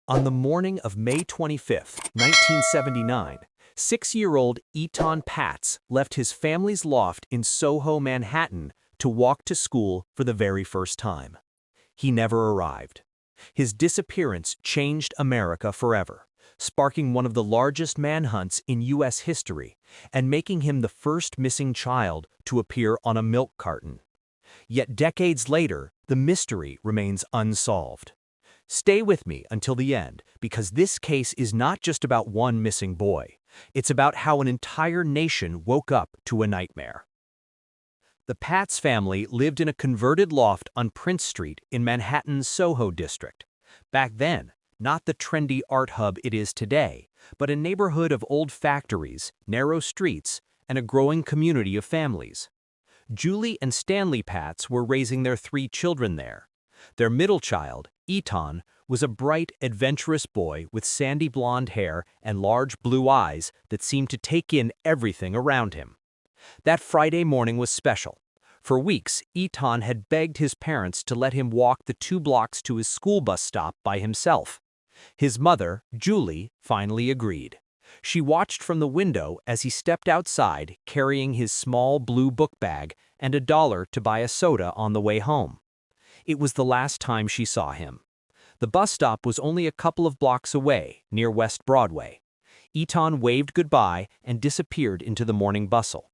On the morning of May 25, 1979, 6-year-old Etan Patz left his family's loft in Soho, Manhattan, to walk to school for the very first time. He never arrived. His disappearance changed America forever, sparking one of the largest manhunts in U.S. history and making him the first missing child to appear on a milk carton. Yet decades later, the mystery remains unsolved. Stay with me until the end, because this case is not just about one missing boy. It's about how an entire nation woke up to a nightmare. The Patz family lived in a converted loft on Prince Street in Manhattan's Soho district. Back then, not the trendy art hub it is today, but a neighborhood of old factories, narrow streets, and a growing community of families. Julie and Stanley Patz were raising their 3 children there. Their middle child, Etan, was a bright, adventurous boy with sandy blonde hair and large blue eyes that seemed to take in everything around him. That Friday morning was special. For weeks, Etan had begged his parents to let him walk the 2 blocks to his school bus stop by himself. His mother, Julie, finally agreed. She watched from the window as he stepped outside carrying his small blue book bag and $1 to buy a soda on the way home. It was the last time she saw him. The bus stop was only a couple of blocks away, near West Broadway. Etan waved goodbye and disappeared into the morning bustle.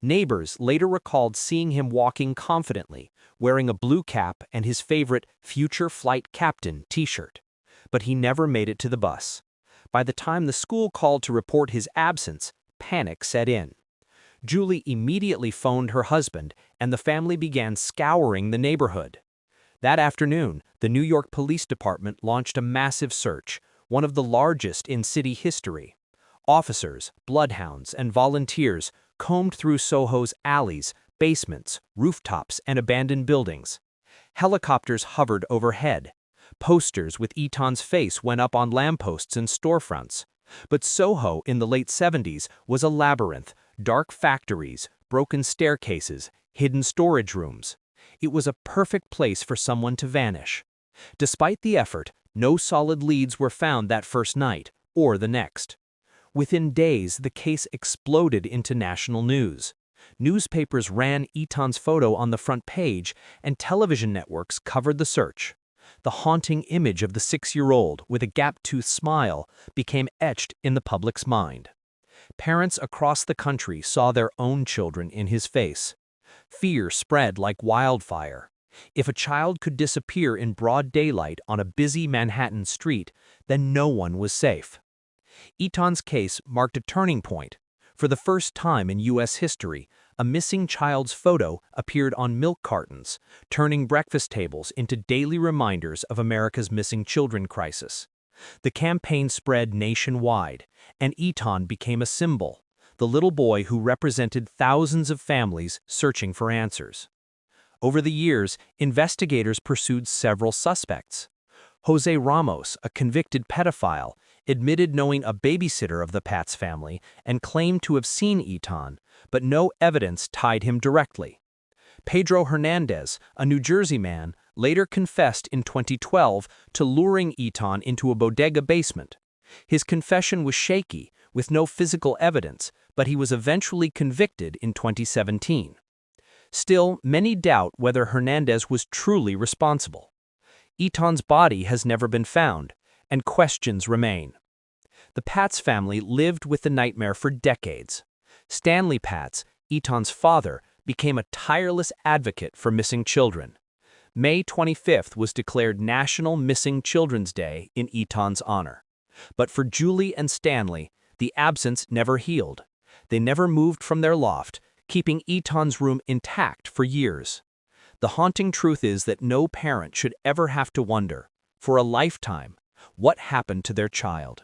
Neighbors later recalled seeing him walking confidently, wearing a blue cap and his favorite Future Flight Captain t-shirt. But he never made it to the bus. By the time the school called to report his absence, panic set in. Julie immediately phoned her husband, and the family began scouring the neighborhood. That afternoon, the New York Police Department launched a massive search, one of the largest in city history. Officers, bloodhounds, and volunteers combed through Soho's alleys, basements, rooftops, and abandoned buildings. Helicopters hovered overhead. Posters with Etan's face went up on lampposts and storefronts. But Soho in the late 70s was a labyrinth: dark factories, broken staircases, hidden storage rooms. It was a perfect place for someone to vanish. Despite the effort, no solid leads were found that first night, or the next. Within days, the case exploded into national news. Newspapers ran Etan's photo on the front page, and television networks covered the search. The haunting image of the 6-year-old with a gap-toothed smile became etched in the public's mind. Parents across the country saw their own children in his face. Fear spread like wildfire. If a child could disappear in broad daylight on a busy Manhattan street, then no one was safe. Etan's case marked a turning point. For the first time in U.S. history, a missing child's photo appeared on milk cartons, turning breakfast tables into daily reminders of America's missing children crisis. The campaign spread nationwide, and Etan became a symbol, the little boy who represented thousands of families searching for answers. Over the years, investigators pursued several suspects. Jose Ramos, a convicted pedophile, admitted knowing a babysitter of the Patz family and claimed to have seen Etan, but no evidence tied him directly. Pedro Hernandez, a New Jersey man, later confessed in 2012 to luring Etan into a bodega basement. His confession was shaky, with no physical evidence, but he was eventually convicted in 2017. Still, many doubt whether Hernandez was truly responsible. Etan's body has never been found, and questions remain. The Patz family lived with the nightmare for decades. Stanley Patz, Etan's father, became a tireless advocate for missing children. May 25th was declared National Missing Children's Day in Etan's honor. But for Julie and Stanley, the absence never healed. They never moved from their loft, keeping Etan's room intact for years. The haunting truth is that no parent should ever have to wonder, for a lifetime, what happened to their child.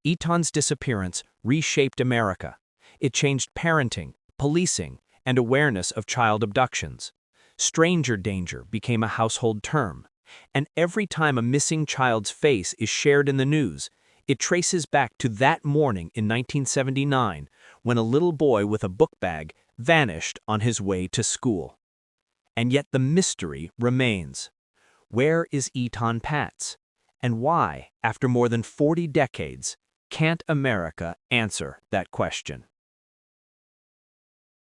Etan's disappearance reshaped America. It changed parenting, policing, and awareness of child abductions. Stranger danger became a household term, and every time a missing child's face is shared in the news, it traces back to that morning in 1979 when a little boy with a book bag vanished on his way to school. And yet the mystery remains. Where is Etan Patz? And why, after more than 40 decades, can't America answer that question?